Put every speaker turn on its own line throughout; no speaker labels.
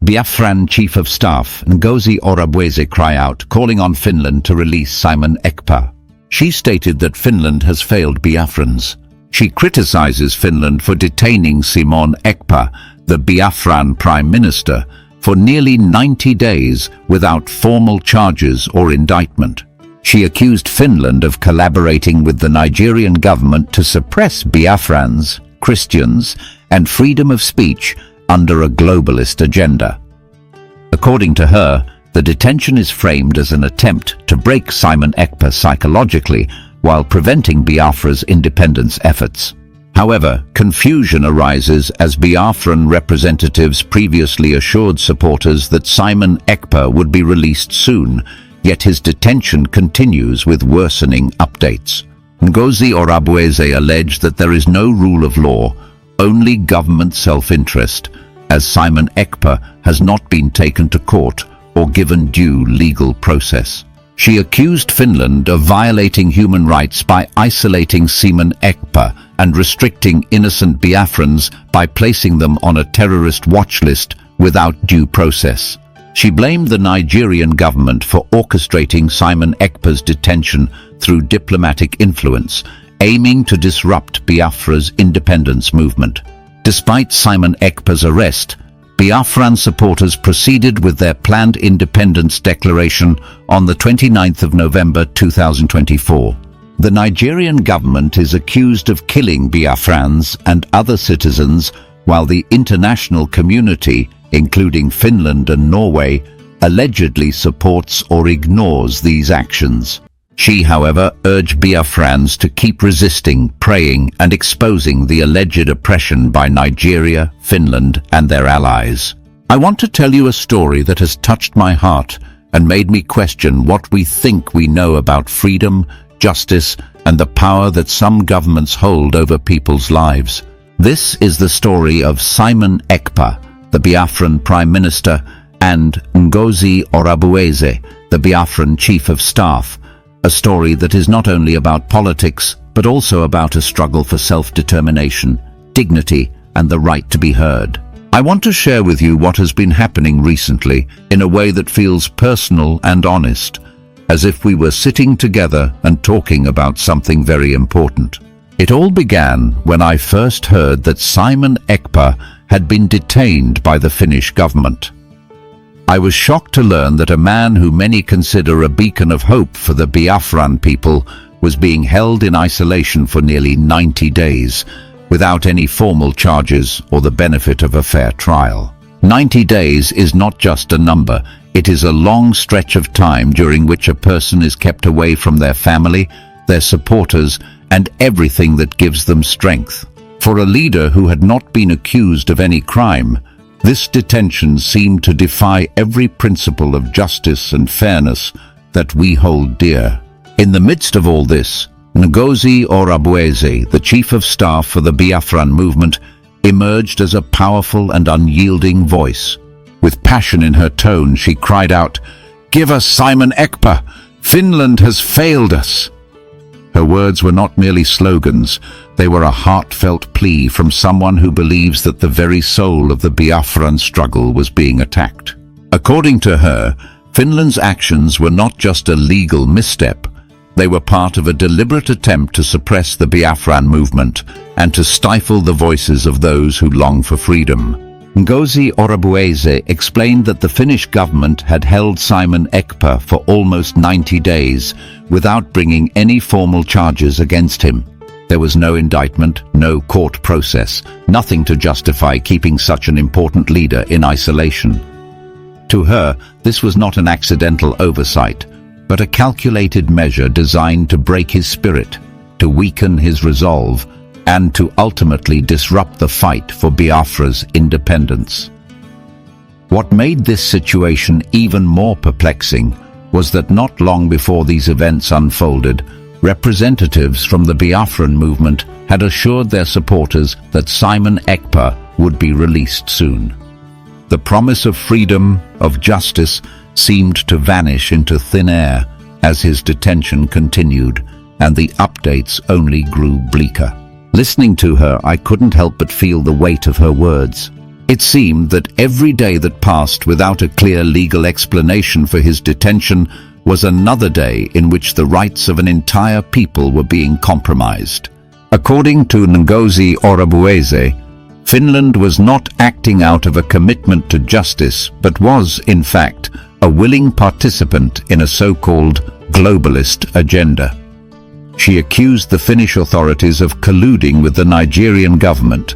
Biafran Chief of Staff Ngozi Orabueze cry out, calling on Finland to release Simon Ekpa. She stated that Finland has failed Biafrans. She criticizes Finland for detaining Simon Ekpa, the Biafran Prime Minister, for nearly 90 days without formal charges or indictment. She accused Finland of collaborating with the Nigerian government to suppress Biafrans, Christians, and freedom of speech under a globalist agenda. According to her, the detention is framed as an attempt to break Simon Ekpa psychologically while preventing Biafra's independence efforts. However, confusion arises as Biafran representatives previously assured supporters that Simon Ekpa would be released soon, yet his detention continues with worsening updates. Ngozi Orabueze alleged that there is no rule of law, only government self-interest, as Simon Ekpa has not been taken to court or given due legal process. She accused Finland of violating human rights by isolating Simon Ekpa and restricting innocent Biafrans by placing them on a terrorist watch list without due process. She blamed the Nigerian government for orchestrating Simon Ekpa's detention through diplomatic influence, aiming to disrupt Biafra's independence movement. Despite Simon Ekpa's arrest, Biafran supporters proceeded with their planned independence declaration on the 29th of November 2024. The Nigerian government is accused of killing Biafrans and other citizens, while the international community, including Finland and Norway, allegedly supports or ignores these actions. She, however, urged Biafrans to keep resisting, praying, and exposing the alleged oppression by Nigeria, Finland, and their allies. I want to tell you a story that has touched my heart and made me question what we think we know about freedom, justice, and the power that some governments hold over people's lives. This is the story of Simon Ekpa, the Biafran Prime Minister, and Ngozi Orabueze, the Biafran Chief of Staff, a story that is not only about politics, but also about a struggle for self-determination, dignity, and the right to be heard. I want to share with you what has been happening recently in a way that feels personal and honest, as if we were sitting together and talking about something very important. It all began when I first heard that Simon Ekpa had been detained by the Finnish government. I was shocked to learn that a man who many consider a beacon of hope for the Biafran people was being held in isolation for nearly 90 days, without any formal charges or the benefit of a fair trial. 90 days is not just a number, it is a long stretch of time during which a person is kept away from their family, their supporters, and everything that gives them strength. For a leader who had not been accused of any crime, this detention seemed to defy every principle of justice and fairness that we hold dear. In the midst of all this, Ngozi Orabueze, the Chief of Staff for the Biafran movement, emerged as a powerful and unyielding voice. With passion in her tone, she cried out, "Give us Simon Ekpa! Finland has failed us!" Her words were not merely slogans, they were a heartfelt plea from someone who believes that the very soul of the Biafran struggle was being attacked. According to her, Finland's actions were not just a legal misstep, they were part of a deliberate attempt to suppress the Biafran movement and to stifle the voices of those who long for freedom. Ngozi Orabueze explained that the Finnish government had held Simon Ekpa for almost 90 days without bringing any formal charges against him. There was no indictment, no court process, nothing to justify keeping such an important leader in isolation. To her, this was not an accidental oversight, but a calculated measure designed to break his spirit, to weaken his resolve, and to ultimately disrupt the fight for Biafra's independence. What made this situation even more perplexing was that not long before these events unfolded, representatives from the Biafran movement had assured their supporters that Simon Ekpa would be released soon. The promise of freedom, of justice, seemed to vanish into thin air as his detention continued, and the updates only grew bleaker. Listening to her, I couldn't help but feel the weight of her words. It seemed that every day that passed without a clear legal explanation for his detention was another day in which the rights of an entire people were being compromised. According to Ngozi Orabueze, Finland was not acting out of a commitment to justice, but was, in fact, a willing participant in a so-called globalist agenda. She accused the Finnish authorities of colluding with the Nigerian government,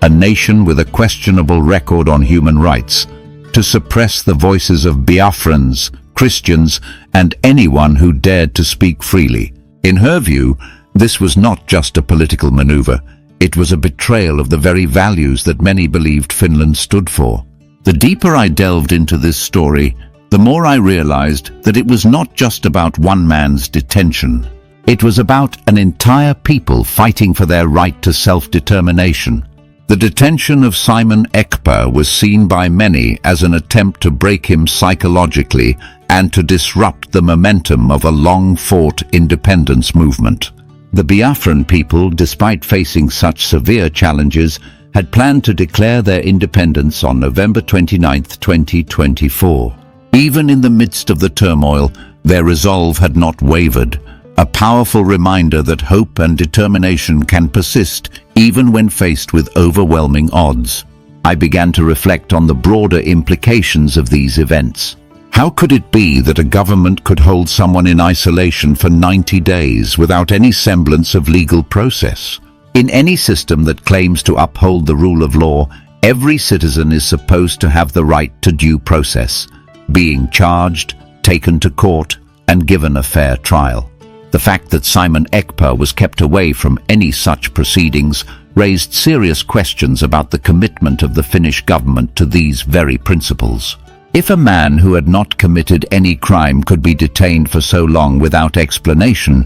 a nation with a questionable record on human rights, to suppress the voices of Biafrans, Christians, and anyone who dared to speak freely. In her view, this was not just a political maneuver. It was a betrayal of the very values that many believed Finland stood for. The deeper I delved into this story, the more I realized that it was not just about one man's detention. It was about an entire people fighting for their right to self-determination. The detention of Simon Ekpa was seen by many as an attempt to break him psychologically and to disrupt the momentum of a long-fought independence movement. The Biafran people, despite facing such severe challenges, had planned to declare their independence on November 29, 2024. Even in the midst of the turmoil, their resolve had not wavered, a powerful reminder that hope and determination can persist even when faced with overwhelming odds. I began to reflect on the broader implications of these events. How could it be that a government could hold someone in isolation for 90 days without any semblance of legal process? In any system that claims to uphold the rule of law, every citizen is supposed to have the right to due process, being charged, taken to court, and given a fair trial. The fact that Simon Ekpa was kept away from any such proceedings raised serious questions about the commitment of the Finnish government to these very principles. If a man who had not committed any crime could be detained for so long without explanation,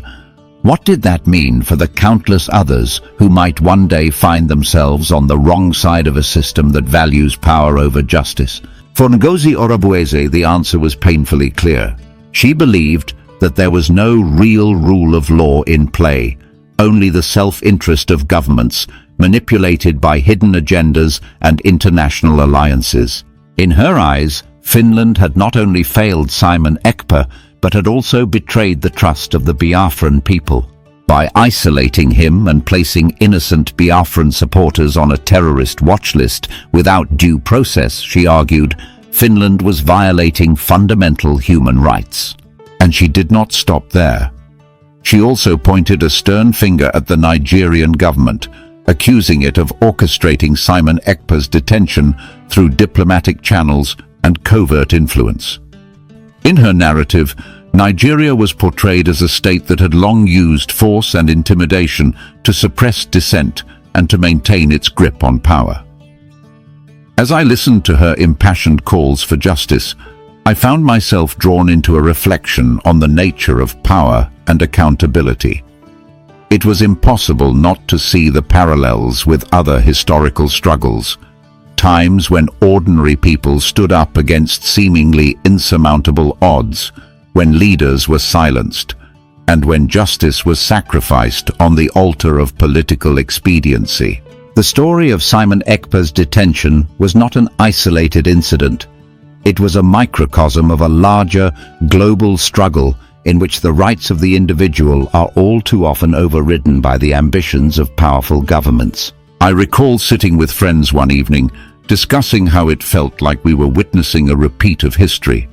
what did that mean for the countless others who might one day find themselves on the wrong side of a system that values power over justice? For Ngozi Orabueze, the answer was painfully clear. She believed that there was no real rule of law in play, only the self-interest of governments manipulated by hidden agendas and international alliances. In her eyes, Finland had not only failed Simon Ekpa, but had also betrayed the trust of the Biafran people. By isolating him and placing innocent Biafran supporters on a terrorist watch list without due process, she argued, Finland was violating fundamental human rights. And she did not stop there. She also pointed a stern finger at the Nigerian government, accusing it of orchestrating Simon Ekpa's detention through diplomatic channels and covert influence. In her narrative, Nigeria was portrayed as a state that had long used force and intimidation to suppress dissent and to maintain its grip on power. As I listened to her impassioned calls for justice, I found myself drawn into a reflection on the nature of power and accountability. It was impossible not to see the parallels with other historical struggles, times when ordinary people stood up against seemingly insurmountable odds, when leaders were silenced, and when justice was sacrificed on the altar of political expediency. The story of Simon Ekpa's detention was not an isolated incident. It was a microcosm of a larger, global struggle in which the rights of the individual are all too often overridden by the ambitions of powerful governments. I recall sitting with friends one evening, discussing how it felt like we were witnessing a repeat of history,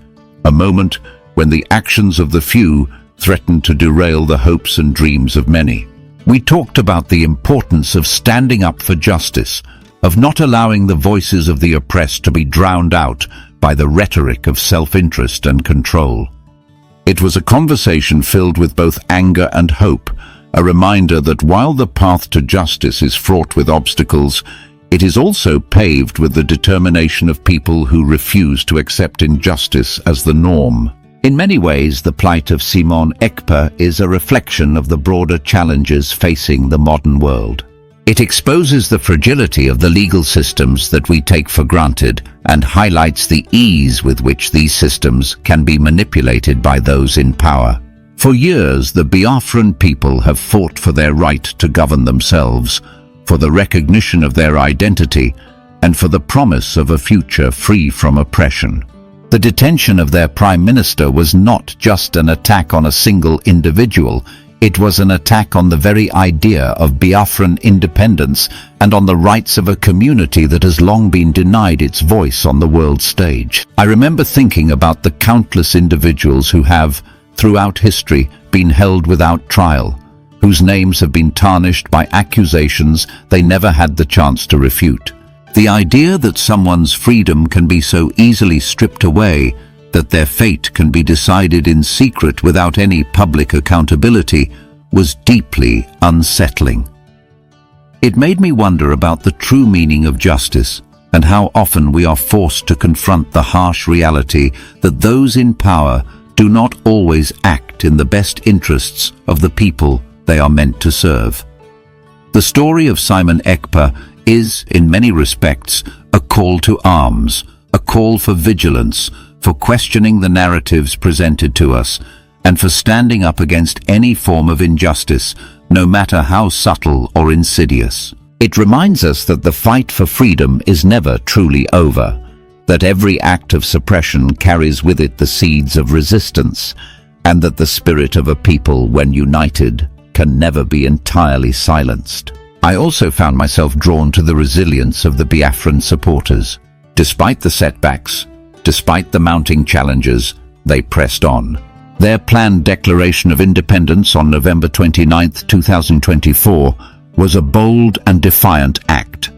a moment when the actions of the few threatened to derail the hopes and dreams of many. We talked about the importance of standing up for justice, of not allowing the voices of the oppressed to be drowned out by the rhetoric of self-interest and control. It was a conversation filled with both anger and hope, a reminder that while the path to justice is fraught with obstacles, it is also paved with the determination of people who refuse to accept injustice as the norm. In many ways, the plight of Simon Ekpa is a reflection of the broader challenges facing the modern world. It exposes the fragility of the legal systems that we take for granted and highlights the ease with which these systems can be manipulated by those in power. For years, the Biafran people have fought for their right to govern themselves, for the recognition of their identity, and for the promise of a future free from oppression. The detention of their prime minister was not just an attack on a single individual, it was an attack on the very idea of Biafran independence and on the rights of a community that has long been denied its voice on the world stage. I remember thinking about the countless individuals who have, throughout history, been held without trial, whose names have been tarnished by accusations they never had the chance to refute. The idea that someone's freedom can be so easily stripped away, that their fate can be decided in secret without any public accountability, was deeply unsettling. It made me wonder about the true meaning of justice and how often we are forced to confront the harsh reality that those in power do not always act in the best interests of the people they are meant to serve. The story of Simon Ekpa is, in many respects, a call to arms, a call for vigilance, for questioning the narratives presented to us, and for standing up against any form of injustice, no matter how subtle or insidious. It reminds us that the fight for freedom is never truly over, that every act of suppression carries with it the seeds of resistance, and that the spirit of a people, when united, can never be entirely silenced. I also found myself drawn to the resilience of the Biafran supporters. Despite the setbacks, despite the mounting challenges, they pressed on. Their planned declaration of independence on November 29, 2024, was a bold and defiant act,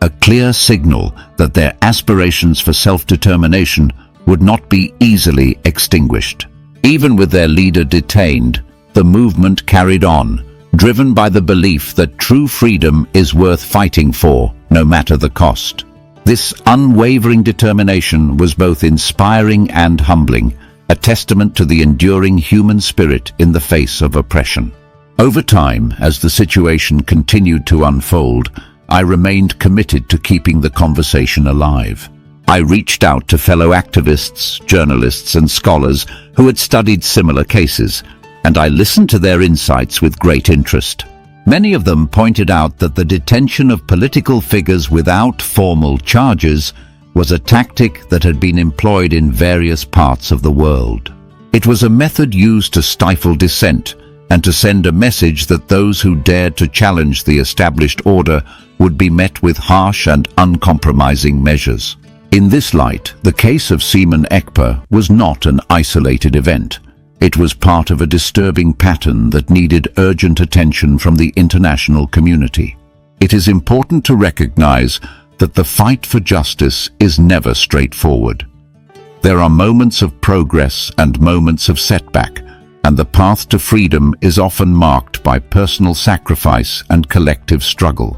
a clear signal that their aspirations for self-determination would not be easily extinguished. Even with their leader detained, the movement carried on, driven by the belief that true freedom is worth fighting for, no matter the cost. This unwavering determination was both inspiring and humbling, a testament to the enduring human spirit in the face of oppression. Over time, as the situation continued to unfold, I remained committed to keeping the conversation alive. I reached out to fellow activists, journalists, and scholars who had studied similar cases, and I listened to their insights with great interest. Many of them pointed out that the detention of political figures without formal charges was a tactic that had been employed in various parts of the world. It was a method used to stifle dissent and to send a message that those who dared to challenge the established order would be met with harsh and uncompromising measures. In this light, the case of Simon Ekpa was not an isolated event. It was part of a disturbing pattern that needed urgent attention from the international community. It is important to recognize that the fight for justice is never straightforward. There are moments of progress and moments of setback, and the path to freedom is often marked by personal sacrifice and collective struggle.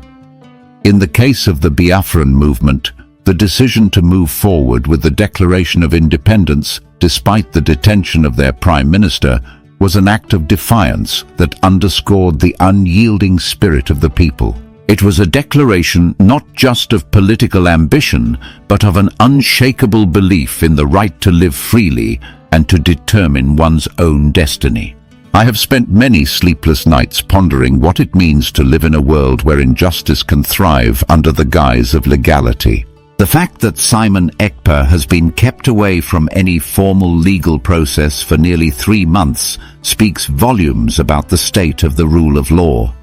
In the case of the Biafran movement, the decision to move forward with the Declaration of Independence, despite the detention of their prime minister, was an act of defiance that underscored the unyielding spirit of the people. It was a declaration not just of political ambition, but of an unshakable belief in the right to live freely and to determine one's own destiny. I have spent many sleepless nights pondering what it means to live in a world where injustice can thrive under the guise of legality. The fact that Simon Ekpa has been kept away from any formal legal process for nearly 3 months speaks volumes about the state of the rule of law.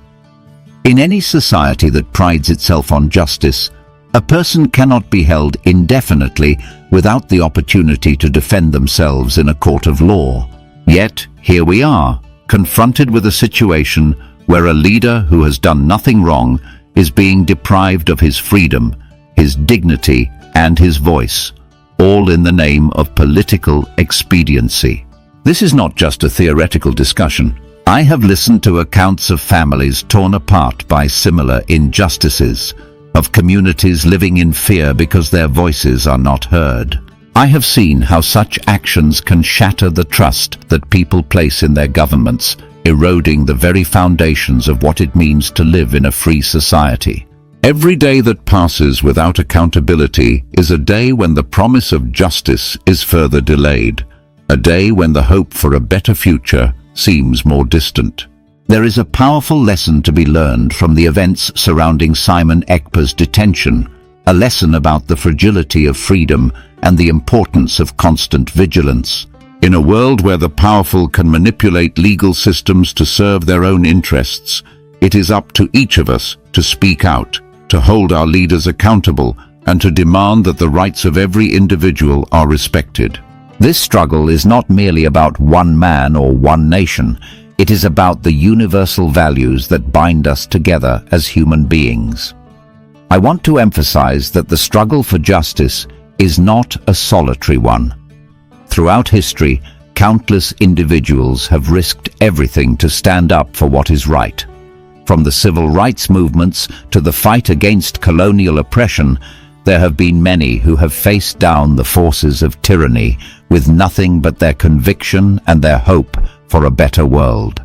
In any society that prides itself on justice, a person cannot be held indefinitely without the opportunity to defend themselves in a court of law. Yet, here we are, confronted with a situation where a leader who has done nothing wrong is being deprived of his freedom, his dignity, and his voice, all in the name of political expediency. This is not just a theoretical discussion. I have listened to accounts of families torn apart by similar injustices, of communities living in fear because their voices are not heard. I have seen how such actions can shatter the trust that people place in their governments, eroding the very foundations of what it means to live in a free society. Every day that passes without accountability is a day when the promise of justice is further delayed, a day when the hope for a better future seems more distant. There is a powerful lesson to be learned from the events surrounding Simon Ekpa's detention, a lesson about the fragility of freedom and the importance of constant vigilance. In a world where the powerful can manipulate legal systems to serve their own interests, it is up to each of us to speak out, to hold our leaders accountable, and to demand that the rights of every individual are respected. This struggle is not merely about one man or one nation. It is about the universal values that bind us together as human beings. I want to emphasize that the struggle for justice is not a solitary one. Throughout history, countless individuals have risked everything to stand up for what is right. From the civil rights movements to the fight against colonial oppression, there have been many who have faced down the forces of tyranny with nothing but their conviction and their hope for a better world.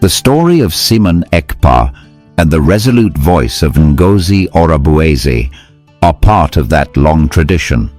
The story of Simon Ekpa and the resolute voice of Ngozi Orabueze are part of that long tradition,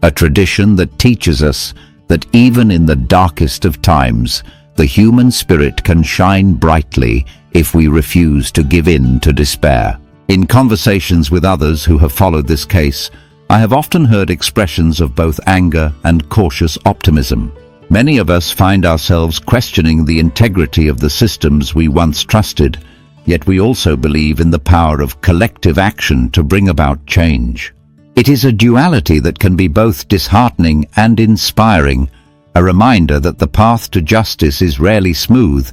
a tradition that teaches us that even in the darkest of times, the human spirit can shine brightly if we refuse to give in to despair. In conversations with others who have followed this case, I have often heard expressions of both anger and cautious optimism. Many of us find ourselves questioning the integrity of the systems we once trusted, yet we also believe in the power of collective action to bring about change. It is a duality that can be both disheartening and inspiring, a reminder that the path to justice is rarely smooth,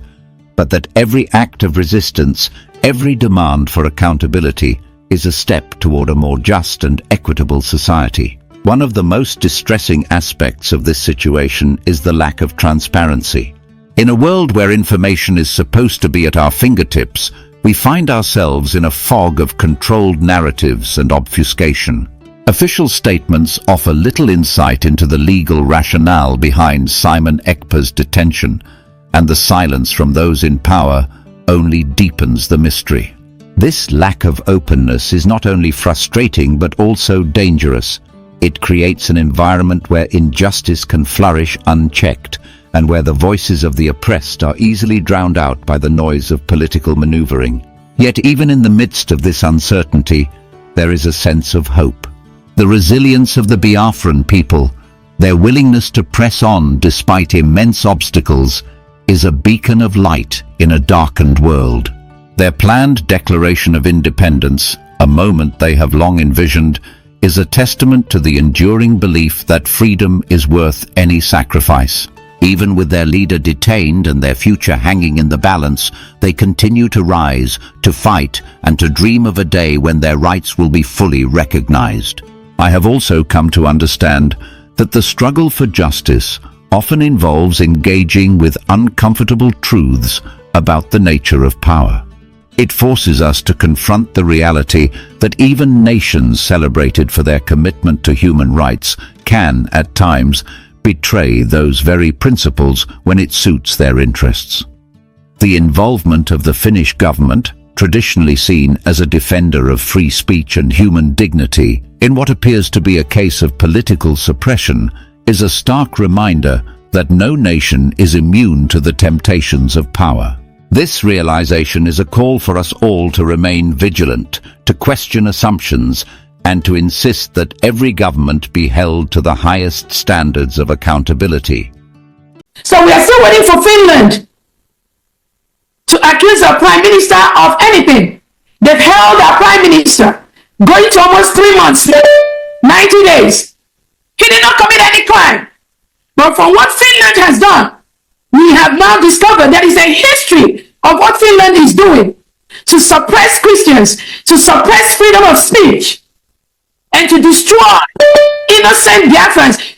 but that every act of resistance, every demand for accountability, is a step toward a more just and equitable society. One of the most distressing aspects of this situation is the lack of transparency. In a world where information is supposed to be at our fingertips, we find ourselves in a fog of controlled narratives and obfuscation. Official statements offer little insight into the legal rationale behind Simon Ekpa's detention, and the silence from those in power only deepens the mystery. This lack of openness is not only frustrating but also dangerous. It creates an environment where injustice can flourish unchecked, and where the voices of the oppressed are easily drowned out by the noise of political maneuvering. Yet even in the midst of this uncertainty, there is a sense of hope. The resilience of the Biafran people, their willingness to press on despite immense obstacles, is a beacon of light in a darkened world. Their planned declaration of independence, a moment they have long envisioned, is a testament to the enduring belief that freedom is worth any sacrifice. Even with their leader detained and their future hanging in the balance, they continue to rise, to fight, and to dream of a day when their rights will be fully recognized. I have also come to understand that the struggle for justice often involves engaging with uncomfortable truths about the nature of power. It forces us to confront the reality that even nations celebrated for their commitment to human rights can, at times, betray those very principles when it suits their interests. The involvement of the Finnish government, traditionally seen as a defender of free speech and human dignity, in what appears to be a case of political suppression, is a stark reminder that no nation is immune to the temptations of power. This realization is a call for us all to remain vigilant, to question assumptions, and to insist that every government be held to the highest standards of accountability.
So we are still waiting for Finland to accuse our Prime Minister of anything. They've held our Prime Minister, going to almost 3 months, 90 days. He did not commit any crime. But from what Finland has done, we have now discovered there is a history of what Finland is doing to suppress Christians, to suppress freedom of speech, and to destroy innocent Biafrans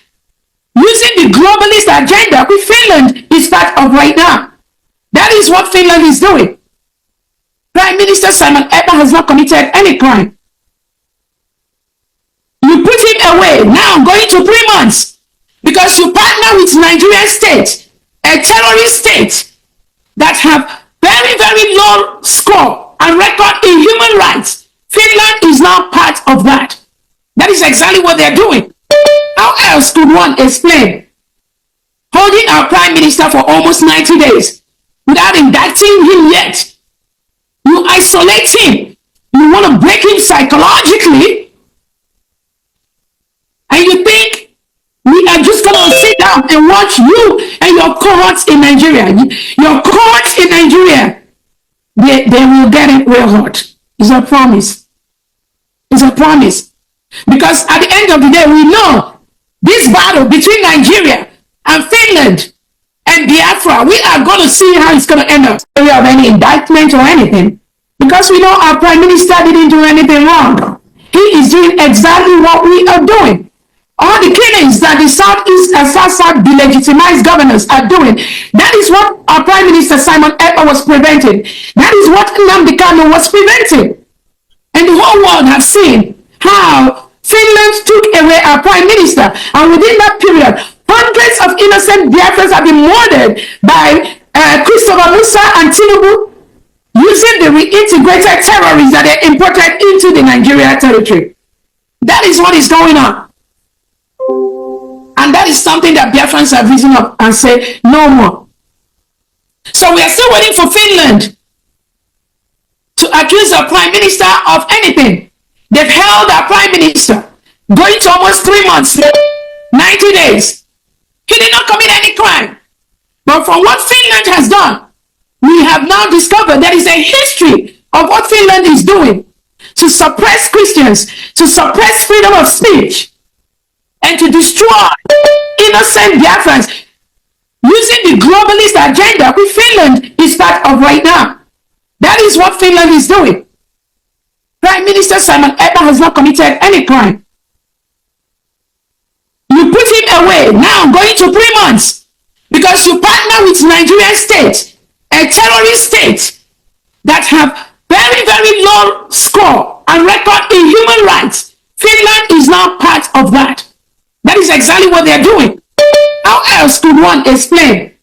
using the globalist agenda which Finland is part of right now. That is what Finland is doing. Prime Minister Simon Ekpa has not committed any crime. You put him away, now going to 3 months, because you partner with Nigerian state, a terrorist state that have very, very low score and record in human rights. Finland is now part of that. That is exactly what they're doing. How else could one explain holding our Prime Minister for almost 90 days without indicting him yet? You isolate him. You want to break him psychologically watch you and your cohorts in Nigeria. Your cohorts in Nigeria, they will get it real hot. It's a promise. It's a promise. Because at the end of the day, we know this battle between Nigeria and Finland and Biafra, we are going to see how it's going to end up. We have any indictment or anything. Because we know our Prime Minister didn't do anything wrong. He is doing exactly what we are doing. All the killings that the Southeast and South delegitimized governors are doing, that is what our Prime Minister Simon Ekpa was preventing. That is what Nnamdi Kanu was preventing. And the whole world has seen how Finland took away our Prime Minister. And within that period, hundreds of innocent Biafrans have been murdered by Christopher Musa and Tinubu using the reintegrated terrorists that they imported into the Nigeria territory. That is what is going on. And that is something that Biafrans have risen up and say, no more. So we are still waiting for Finland to accuse our Prime Minister of anything. They've held our Prime Minister going to almost 3 months, 90 days. He did not commit any crime. But from what Finland has done, we have now discovered there is a history of what Finland is doing to suppress Christians, to suppress freedom of speech, and to destroy innocent Biafrans using the globalist agenda which Finland is part of right now. That is what Finland is doing. Prime Minister Simon Ekpa has not committed any crime. You put him away, now going to 3 months, because you partner with Nigerian state, a terrorist state that have very, very low score and record in human rights. Finland is now part of that. That is exactly what they're doing. How else could one explain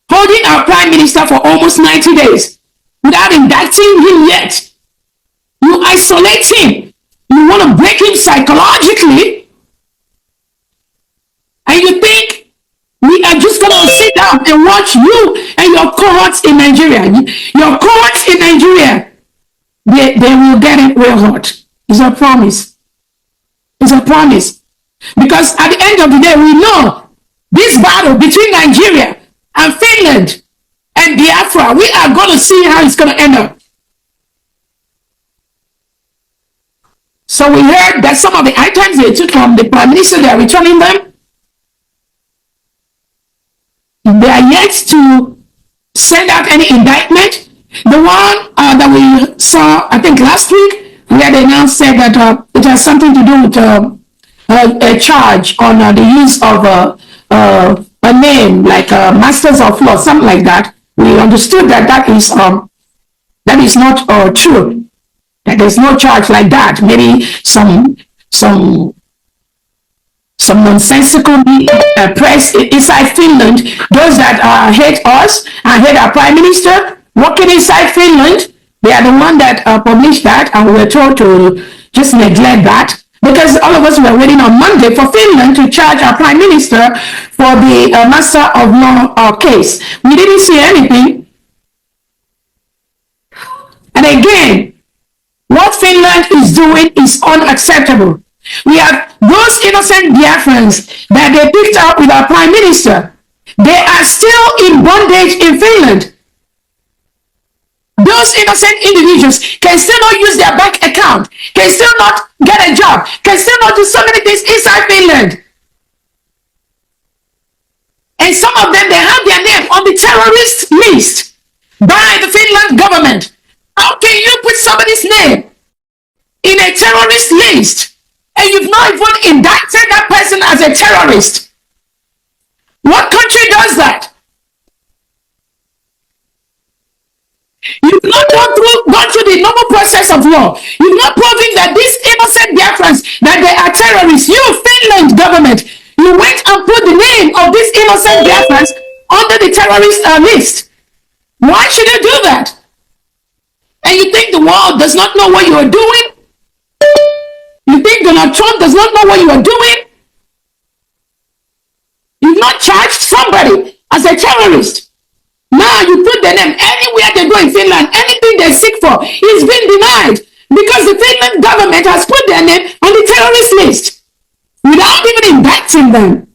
holding our Prime Minister for almost 90 days without indicting him yet? You isolate him. You want to break him psychologically. And you think we are just going to sit down and watch you and your cohorts in Nigeria. Your cohorts in Nigeria, they will get it real hot. It's a promise. It's a promise. Because at the end of the day, we know this battle between Nigeria and Finland and Biafra, we are going to see how it's going to end up. So we heard that some of the items they took from the Prime Minister, they are returning them. They are yet to send out any indictment. The one that we saw, I think last week, where they now said that it has something to do with a charge on the use of a name like Masters of Law, something like that. We understood that that is not true. That there's no charge like that. Maybe some nonsensical press inside Finland, those that hate us and hate our Prime Minister, working inside Finland, they are the one that published that, and we were told to just neglect that, because all of us were waiting on Monday for Finland to charge our Prime Minister for the Master of Law case. We didn't see anything. And again, what Finland is doing is unacceptable. We have those innocent Biafrans that they picked up with our Prime Minister. They are still in bondage in Finland. Those innocent individuals can still not use their bank account, can still not get a job, can still not do so many things inside Finland. And some of them, they have their name on the terrorist list by the Finland government. How can you put somebody's name in a terrorist list and you've not even indicted that person as a terrorist? What country does that? You've not gone through the normal process of law. You've not proven that these innocent Biafrans, that they are terrorists. You, Finland government, you went and put the name of these innocent Biafrans under the terrorist list. Why should you do that? And you think the world does not know what you are doing? You think Donald Trump does not know what you are doing? You've not charged somebody as a terrorist. Now you put the name anywhere they go in Finland, anything they seek for is being denied because the Finland government has put their name on the terrorist list without even indicting them.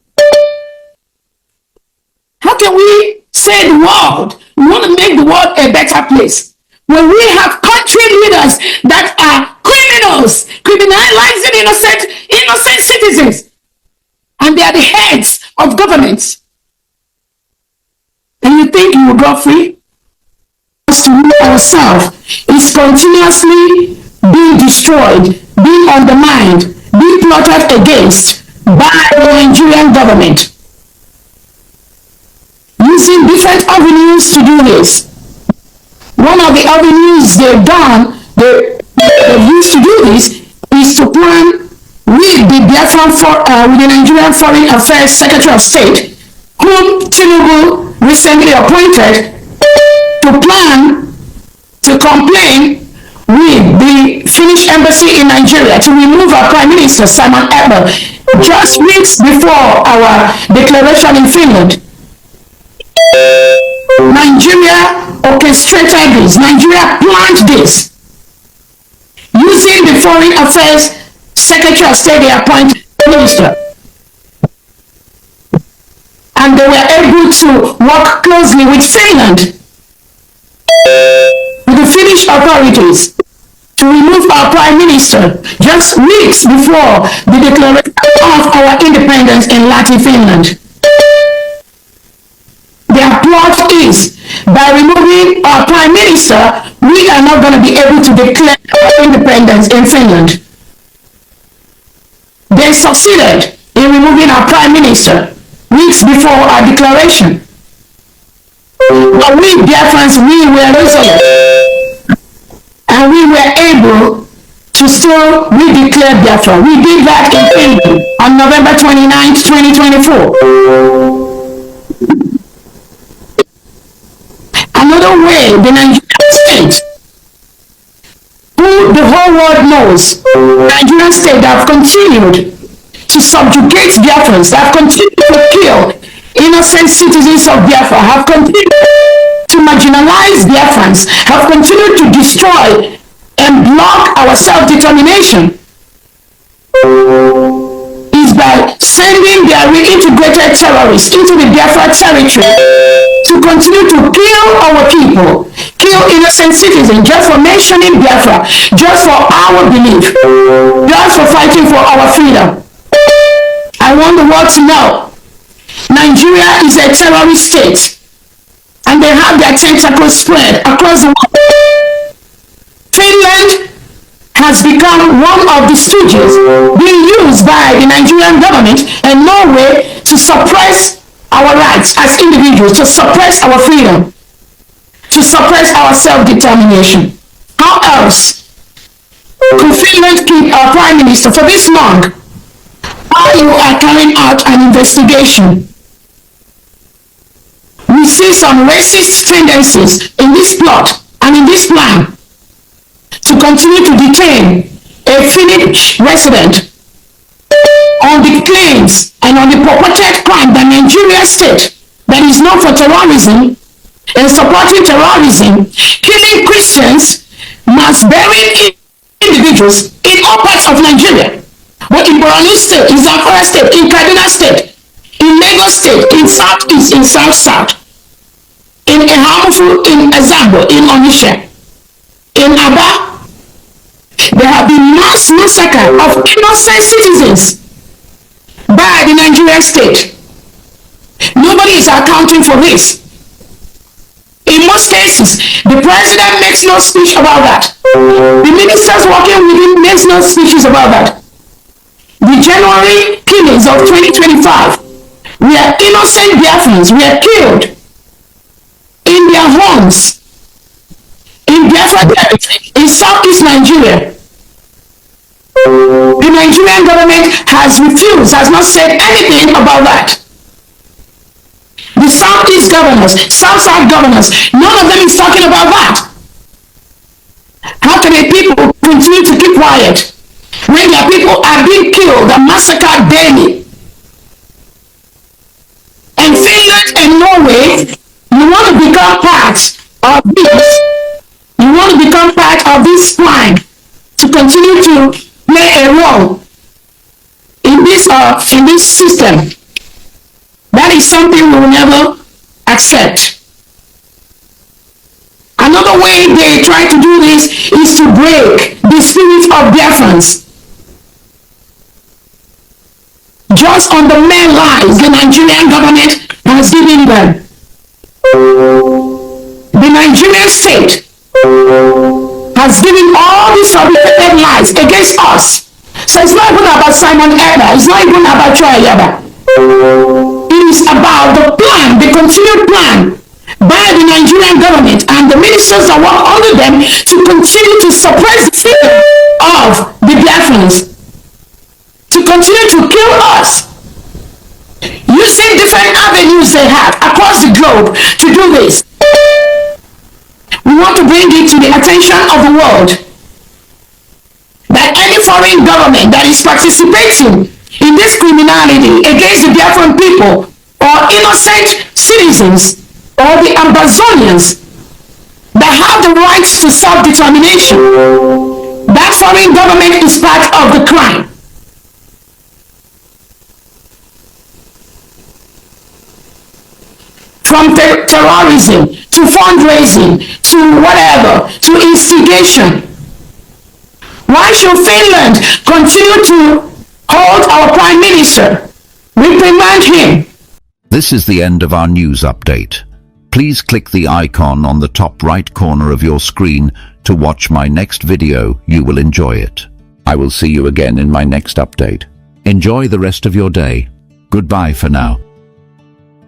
say the world, we want to make the world a better place. When we have country leaders that are criminals, criminalizing innocent citizens, and they are the heads of governments, and you think you will go free? To know ourselves is continuously being destroyed, being undermined, being plotted against by the Nigerian government, using different avenues to do this. One of the avenues they've used to do this is to plan with the Biafran with the Nigerian Foreign Affairs Secretary of State, whom Tinubu recently appointed, to plan to complain with the Finnish embassy in Nigeria to remove our Prime Minister Simon Ekpa just weeks before our declaration in Finland. Nigeria orchestrated this. Nigeria planned this using the Foreign Affairs Secretary of State, the appointed minister. And they were able to work closely with Finland, with the Finnish authorities, to remove our Prime Minister just weeks before the declaration of our independence in Latin Finland. Their plot is, by removing our Prime Minister, we are not going to be able to declare our independence in Finland. They succeeded in removing our Prime Minister weeks before our declaration. But we Biafrans, we were resolute, and we were able to still redeclare Biafra. We did that in Finland on November 29th, 2024. Another way, the Nigerian state, who the whole world knows, the Nigerian state that have continued to subjugate Biafrans, that have continued to kill innocent citizens of Biafra, have continued to marginalize Biafrans, have continued to destroy and block our self-determination, is by sending their reintegrated terrorists into the Biafra territory to continue to kill our people, kill innocent citizens just for mentioning Biafra, just for our belief, just for fighting for our freedom. I want the world to know Nigeria is a terrorist state, and they have their tentacles spread across the world. Finland has become one of the stooges being used by the Nigerian government and Norway to suppress our rights as individuals, to suppress our freedom, to suppress our self-determination. How else could Finland keep our Prime Minister for this long while you are carrying out an investigation? We see some racist tendencies in this plot and in this plan to continue to detain a Finnish resident on the claims and on the purported crime that Nigeria state that is known for terrorism and supporting terrorism, killing Christians, mass burying individuals in all parts of Nigeria. But in Borno State, in Zamfara State, in Kaduna State, in Lagos State, in Southeast, in South-South, in Ehamufu, in Ezambo, in Onitsha, in Aba, there have been mass massacre of innocent citizens by the Nigerian state. Nobody is accounting for this. In most cases, the president makes no speech about that. The ministers working with him makes no speeches about that. The January killings of 2025, where innocent Biafrans were killed in their homes, in Biafra, in Southeast Nigeria. The Nigerian government has refused, has not said anything about that. The Southeast governors, South-South governors, none of them is talking about that. How can a people continue to keep quiet when their people are being killed and massacred daily? And Finland and Norway, you want to become part of this, you want to become part of this crime to continue to play a role in this system. That is something we will never accept. Another way they try to do this is to break the spirit of Biafrans. Just on the mere lies the Nigerian government has given them. The Nigerian state has given all these fabricated lies against us. So it's not even about Simon Ekpa, it's not even about Troy. It is about the plan, the continued plan by the Nigerian government and the ministers that work under them to continue to suppress the freedom of the Biafrans, to continue to kill us, using different avenues they have across the globe to do this. We want to bring it to the attention of the world that any foreign government that is participating in this criminality against the Biafran people or innocent citizens or the Amazonians that have the rights to self-determination, that foreign government is part of the crime. From terrorism to fundraising to whatever, to instigation. Why should Finland continue to hold our Prime Minister, reprimand him?
This is the end of our news update. Please click the icon on the top right corner of your screen to watch my next video. You will enjoy it. I will see you again in my next update. Enjoy the rest of your day. Goodbye for now.